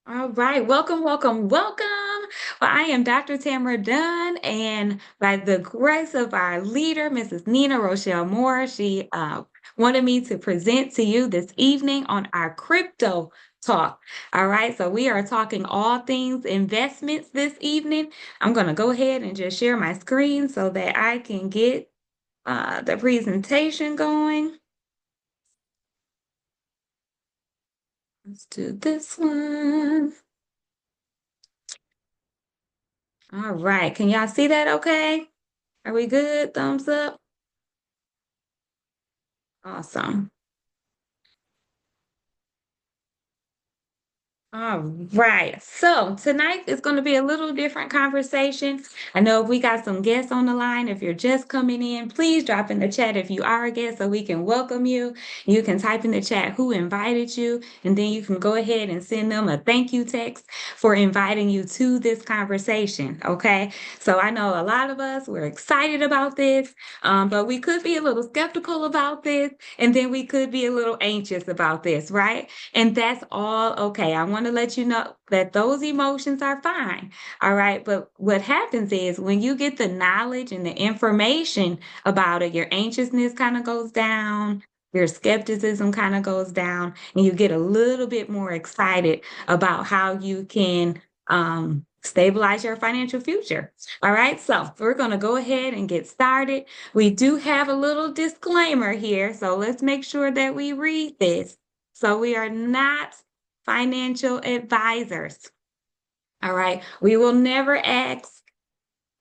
All right, welcome, welcome, welcome. Well, I am Dr. Tamara Dunn, and by the grace of our leader, Mrs. Nina Rochelle Moore, she wanted me to present to you this evening on our crypto talk. All right, so we are talking all things investments this evening. I'm going to go ahead and just share my screen so that I can get the presentation going. Let's do this one. All right, can y'all see that okay? Are we good? Thumbs up. Awesome. All right. So tonight is going to be a little different conversation. I know we got some guests on the line. If you're just coming in, please drop in the chat if you are a guest so we can welcome you. You can type in the chat who invited you, and then you can go ahead and send them a thank you text for inviting you to this conversation. Okay. So I know a lot of us, we're excited about this, but we could be a little skeptical about this, and then we could be a little anxious about this, right? And that's all okay. I want to let you know that those emotions are fine. All right. But what happens is when you get the knowledge and the information about it, your anxiousness kind of goes down. Your skepticism kind of goes down, and you get a little bit more excited about how you can stabilize your financial future. All right, so we're going to go ahead and get started. We do have a little disclaimer here, so let's make sure that we read this. So we are not financial advisors. All right. We will never ask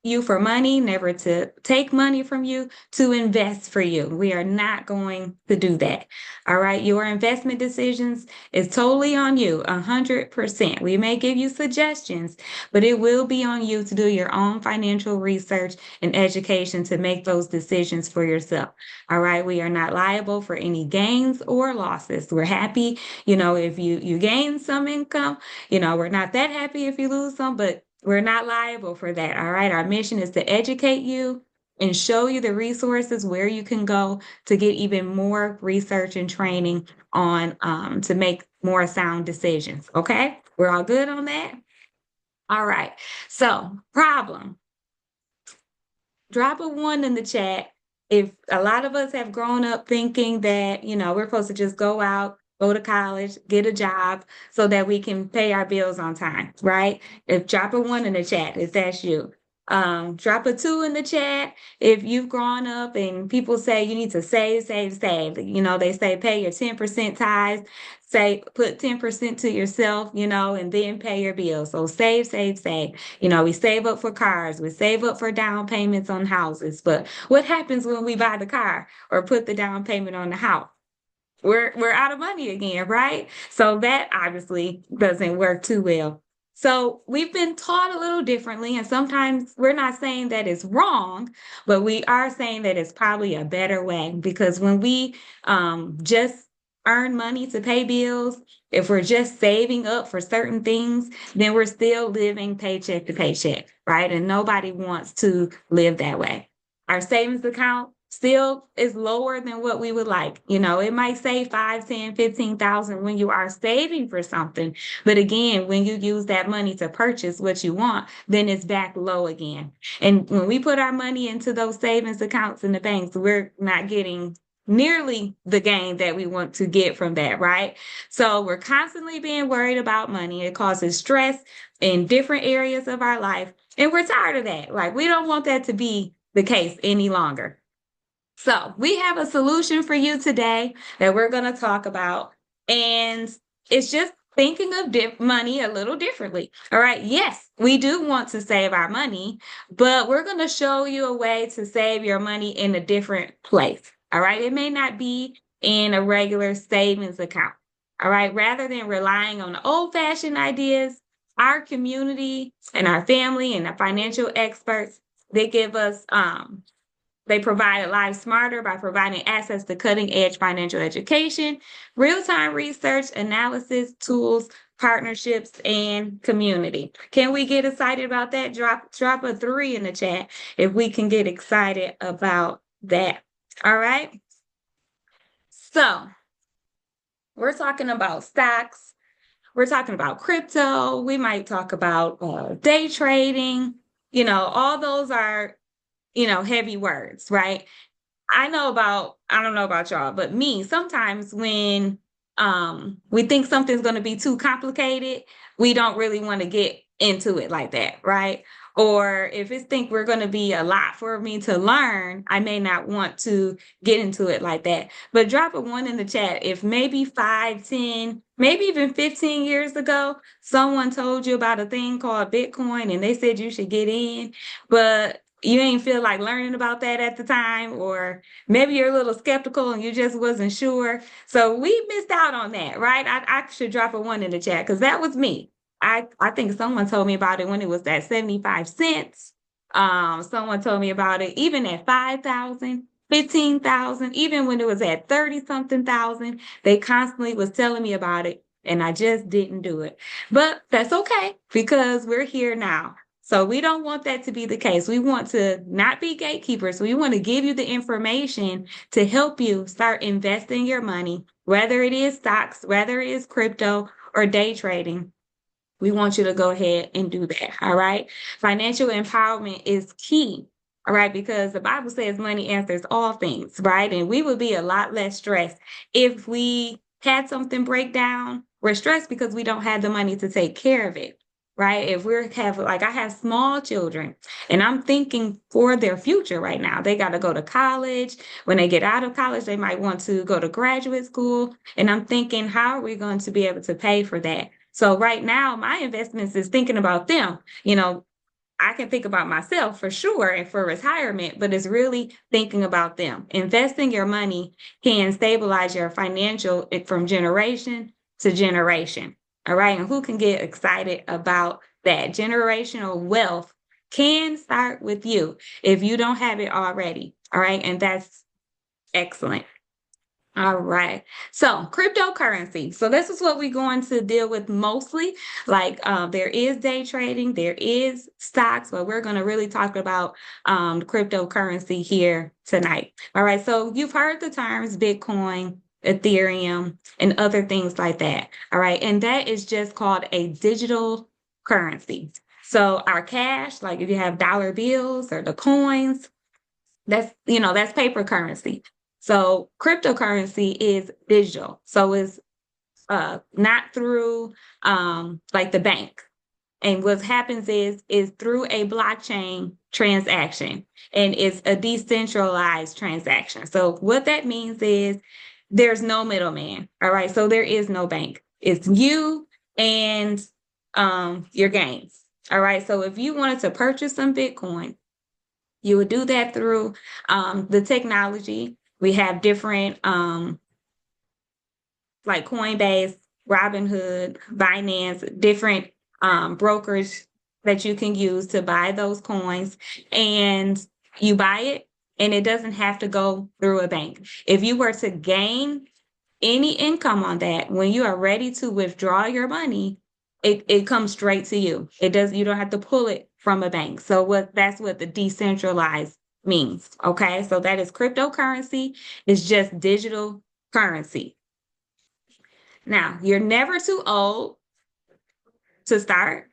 you for money, never to take money from you, to invest for you. We are not going to do that. All right. Your investment decisions is totally on you, 100%. We may give you suggestions, but it will be on you to do your own financial research and education to make those decisions for yourself. All right. We are not liable for any gains or losses. We're happy, if you gain some income, we're not that happy if you lose some, but we're not liable for that. All right. Our mission is to educate you and show you the resources where you can go to get even more research and training on to make more sound decisions. Okay. We're all good on that. All right. So, problem. Drop a one in the chat. If a lot of us have grown up thinking that, we're supposed to just go out, go to college, get a job so that we can pay our bills on time, right? If drop a one in the chat, if that's you. Drop a two in the chat if you've grown up and people say you need to save, save, save. They say pay your 10% tithes, say put 10% to yourself, and then pay your bills. So save, save, save. We save up for cars, we save up for down payments on houses. But what happens when we buy the car or put the down payment on the house? We're out of money again, right? So that obviously doesn't work too well. So we've been taught a little differently, and sometimes we're not saying that it's wrong, but we are saying that it's probably a better way because when we just earn money to pay bills, if we're just saving up for certain things, then we're still living paycheck to paycheck, right? And nobody wants to live that way. Our savings account still is lower than what we would like. It might say 5, 10, 15,000 when you are saving for something. But again, when you use that money to purchase what you want, then it's back low again. And when we put our money into those savings accounts in the banks, we're not getting nearly the gain that we want to get from that, right? So we're constantly being worried about money. It causes stress in different areas of our life. And we're tired of that. Like, we don't want that to be the case any longer. So we have a solution for you today that we're going to talk about. And it's just thinking of money a little differently. All right. Yes, we do want to save our money, but we're going to show you a way to save your money in a different place. All right. It may not be in a regular savings account. All right. Rather than relying on old fashioned ideas, our community and our family and the financial experts, they give us they provide life smarter by providing access to cutting edge financial education, real time research, analysis, tools, partnerships, and community. Can we get excited about that? Drop a three in the chat if we can get excited about that. All right. So we're talking about stocks. we're talking about crypto. We might talk about day trading. All those are, heavy words, right? I don't know about y'all, but me, sometimes when we think something's going to be too complicated, we don't really want to get into it like that, right? Or if it's think we're going to be a lot for me to learn, I may not want to get into it like that. But drop a one in the chat if maybe 5, 10, maybe even 15 years ago, someone told you about a thing called Bitcoin and they said you should get in, but you ain't feel like learning about that at the time, or maybe you're a little skeptical and you just wasn't sure. So we missed out on that, right? I should drop a one in the chat because that was me. I think someone told me about it when it was at 75 cents. Someone told me about it even at 5,000, 15,000, even when it was at 30 something thousand. They constantly was telling me about it and I just didn't do it. But that's okay because we're here now. So we don't want that to be the case. We want to not be gatekeepers. We want to give you the information to help you start investing your money, whether it is stocks, whether it is crypto or day trading. We want you to go ahead and do that. All right. Financial empowerment is key. All right. Because the Bible says money answers all things. Right. And we would be a lot less stressed if we had something break down. We're stressed because we don't have the money to take care of it. Right. If we're have like I have small children and I'm thinking for their future right now, they got to go to college. When they get out of college, they might want to go to graduate school. And I'm thinking, how are we going to be able to pay for that? So right now, my investments is thinking about them. I can think about myself for sure and for retirement, but it's really thinking about them. Investing your money can stabilize your financial from generation to generation. All right. And who can get excited about that? Generational wealth can start with you if you don't have it already. All right. And that's excellent. All right. So cryptocurrency. So this is what we're going to deal with mostly. Like there is day trading, there is stocks, but we're going to really talk about cryptocurrency here tonight. All right. So you've heard the terms Bitcoin, Ethereum, and other things like that. All right. And that is just called a digital currency. So our cash, like if you have dollar bills or the coins, that's paper currency. So cryptocurrency is digital. So it's not through like the bank. And what happens is through a blockchain transaction, and it's a decentralized transaction. So what that means is there's no middleman. All right. So there is no bank. It's you and your gains. All right. So if you wanted to purchase some Bitcoin, you would do that through the technology. We have different like Coinbase, Robinhood, Binance, different brokers that you can use to buy those coins. And you buy it, and it doesn't have to go through a bank. If you were to gain any income on that, when you are ready to withdraw your money, it comes straight to you. You don't have to pull it from a bank. So that's what the decentralized means. Okay. So that is cryptocurrency. It's just digital currency. Now, you're never too old to start,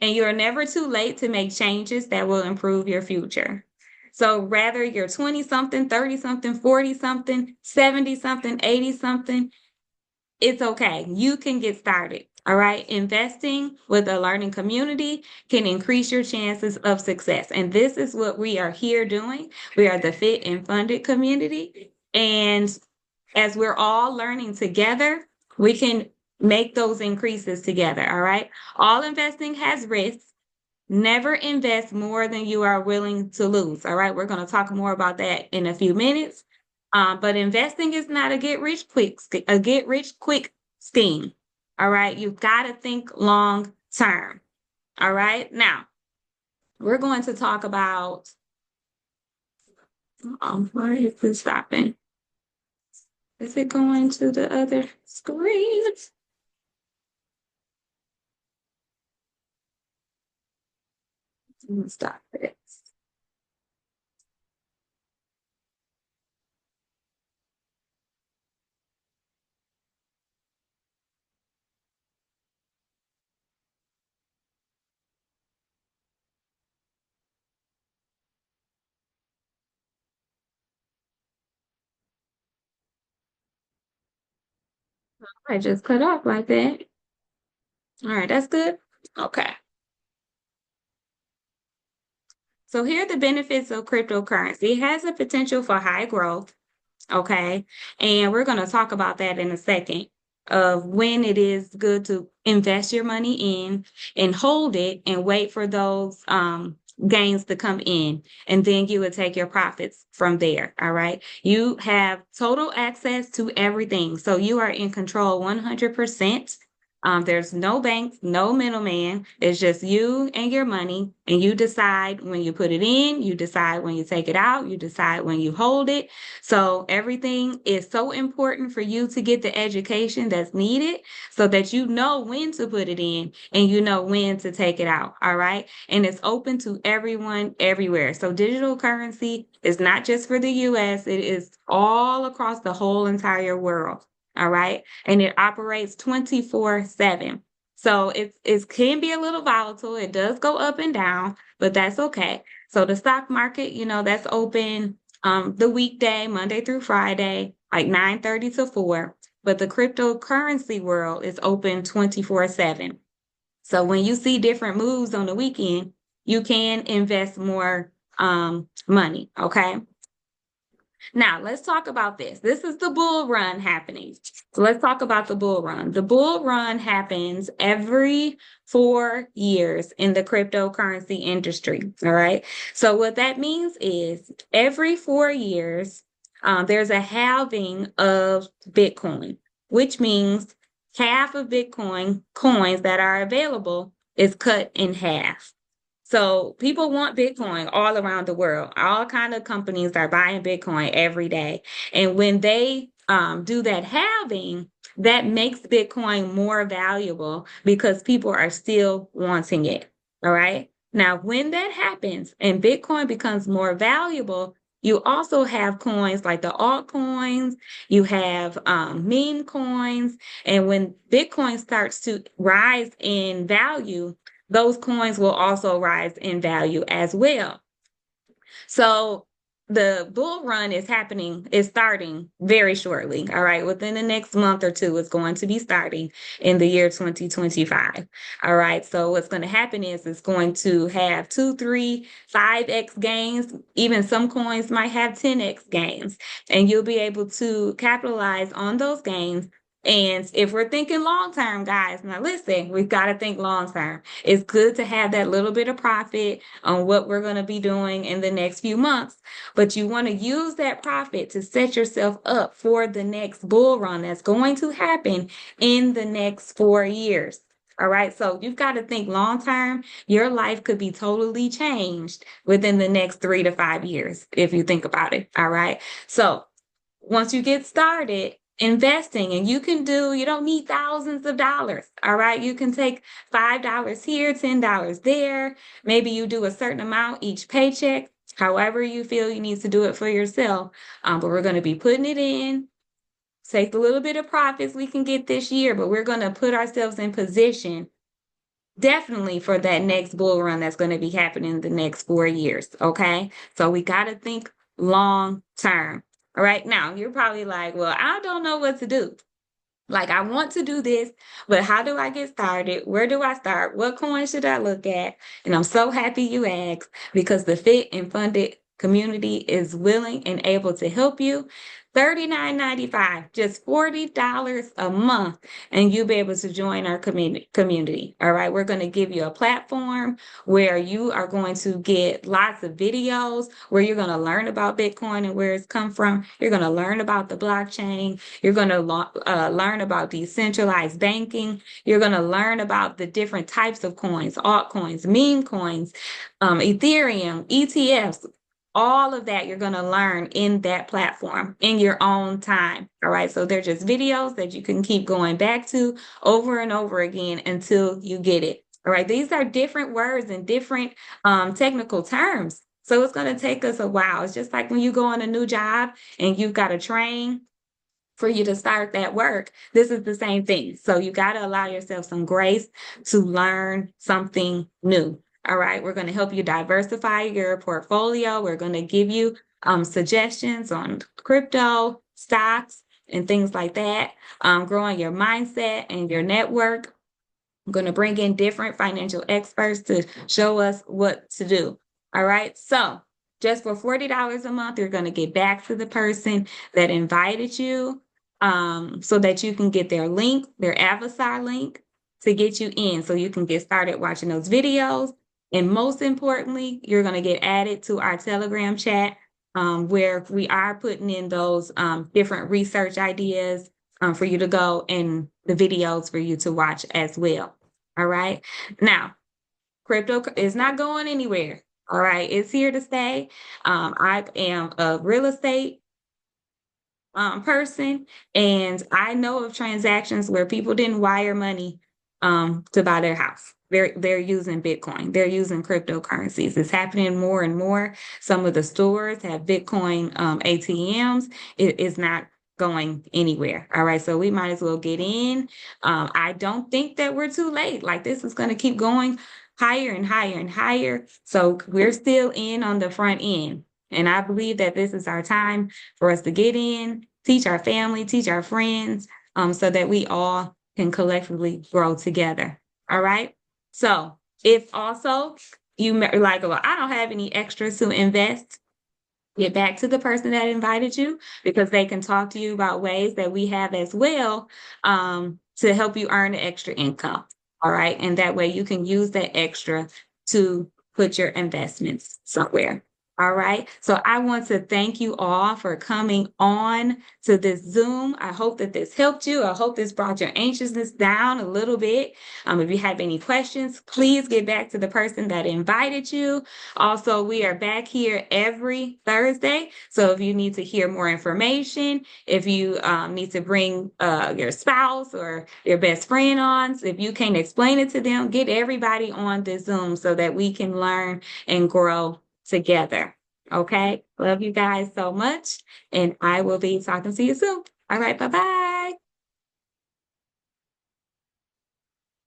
and you're never too late to make changes that will improve your future. So whether you're 20 something, 30 something, 40 something, 70 something, 80 something, it's okay. You can get started. All right. Investing with a learning community can increase your chances of success. And this is what we are here doing. We are the Fit and Funded community. And as we're all learning together, we can make those increases together. All right. All investing has risks. Never invest more than you are willing to lose. All right. We're going to talk more about that in a few minutes. But investing is not a get rich quick scheme. All right. You've got to think long term. All right. Now we're going to talk about, where is this stopping? Is it going to the other screen? Stop it. I just cut off like that. All right, that's good. Okay. So here are the benefits of cryptocurrency. It has a potential for high growth. Okay. And we're going to talk about that in a second of when it is good to invest your money in and hold it and wait for those gains to come in. And then you would take your profits from there. All right. You have total access to everything. So you are in control 100%. There's no banks, no middleman. It's just you and your money, and you decide when you put it in, you decide when you take it out, you decide when you hold it. So everything is so important for you to get the education that's needed so that you know when to put it in and you know when to take it out. All right. And it's open to everyone everywhere. So digital currency is not just for the US, it is all across the whole entire world. All right. And it operates 24/7. So it can be a little volatile. It does go up and down, but that's okay. So the stock market, that's open the weekday, Monday through Friday, like 9:30 to 4. But the cryptocurrency world is open 24/7. So when you see different moves on the weekend, you can invest more money. Okay. Now, let's talk about this. This is the bull run happening. So let's talk about the bull run. The bull run happens every 4 years in the cryptocurrency industry. All right. So what that means is every 4 years, there's a halving of Bitcoin, which means half of Bitcoin coins that are available is cut in half. So people want Bitcoin all around the world. All kind of companies are buying Bitcoin every day. And when they do that halving, that makes Bitcoin more valuable because people are still wanting it. All right. Now, when that happens and Bitcoin becomes more valuable, you also have coins like the altcoins, you have meme coins. And when Bitcoin starts to rise in value, those coins will also rise in value as well. So the bull run is starting very shortly. All right. Within the next month or two, it's going to be starting in the year 2025. All right. So what's going to happen is it's going to have 2, 3, 5x gains. Even some coins might have 10x gains, and you'll be able to capitalize on those gains. And if we're thinking long term, guys, now listen, we've got to think long term. It's good to have that little bit of profit on what we're going to be doing in the next few months, but you want to use that profit to set yourself up for the next bull run that's going to happen in the next 4 years. All right. So you've got to think long term. Your life could be totally changed within the next 3 to 5 years, if you think about it. All right. So once you get started investing, and you don't need thousands of dollars. All right. You can take $5 here, $10 there. Maybe you do a certain amount each paycheck, however you feel you need to do it for yourself. But we're going to be putting it in, take the little bit of profits we can get this year, but we're going to put ourselves in position definitely for that next bull run that's going to be happening in the next 4 years. Okay. So we got to think long term. All right. Now you're probably like, well, I don't know what to do. Like, I want to do this, but how do I get started? Where do I start? What coin should I look at? And I'm so happy you asked, because the Fit and Funded community is willing and able to help you. $39.95, just $40 a month, and you'll be able to join our community. All right. We're going to give you a platform where you are going to get lots of videos where you're going to learn about Bitcoin and where it's come from. You're going to learn about the blockchain. You're going to learn about decentralized banking. You're going to learn about the different types of coins, altcoins, meme coins, Ethereum, ETFs. All of that you're going to learn in that platform in your own time. All right. So they're just videos that you can keep going back to over and over again until you get it. All right. These are different words and different technical terms. So it's going to take us a while. It's just like when you go on a new job and you've got to train for you to start that work. This is the same thing. So you got to allow yourself some grace to learn something new. All right. We're going to help you diversify your portfolio. We're going to give you suggestions on crypto, stocks, and things like that, growing your mindset and your network. I'm going to bring in different financial experts to show us what to do. All right. So just for $40 a month, you're going to get back to the person that invited you, so that you can get their link, their avatar link to get you in so you can get started watching those videos. And most importantly, you're going to get added to our Telegram chat, where we are putting in those different research ideas for you to go, and the videos for you to watch as well. All right. Now, crypto is not going anywhere. All right. It's here to stay. I am a real estate person, and I know of transactions where people didn't wire money to buy their house. They're using Bitcoin. They're using cryptocurrencies. It's happening more and more. Some of the stores have Bitcoin ATMs. It is not going anywhere. All right, so we might as well get in. I don't think that we're too late. Like, this is going to keep going higher and higher and higher. So we're still in on the front end. And I believe that this is our time for us to get in, teach our family, teach our friends, so that we all can collectively grow together. All right. So if also you like, well, I don't have any extras to invest, get back to the person that invited you, because they can talk to you about ways that we have as well, to help you earn the extra income. All right. And that way you can use that extra to put your investments somewhere. All right. So I want to thank you all for coming on to this Zoom. I hope that this helped you. I hope this brought your anxiousness down a little bit. If you have any questions, please get back to the person that invited you. Also, we are back here every Thursday. So if you need to hear more information, if you need to bring your spouse or your best friend on, so if you can't explain it to them, get everybody on this Zoom so that we can learn and grow together. Okay. Love you guys so much. And I will be talking to you soon. All right. Bye bye.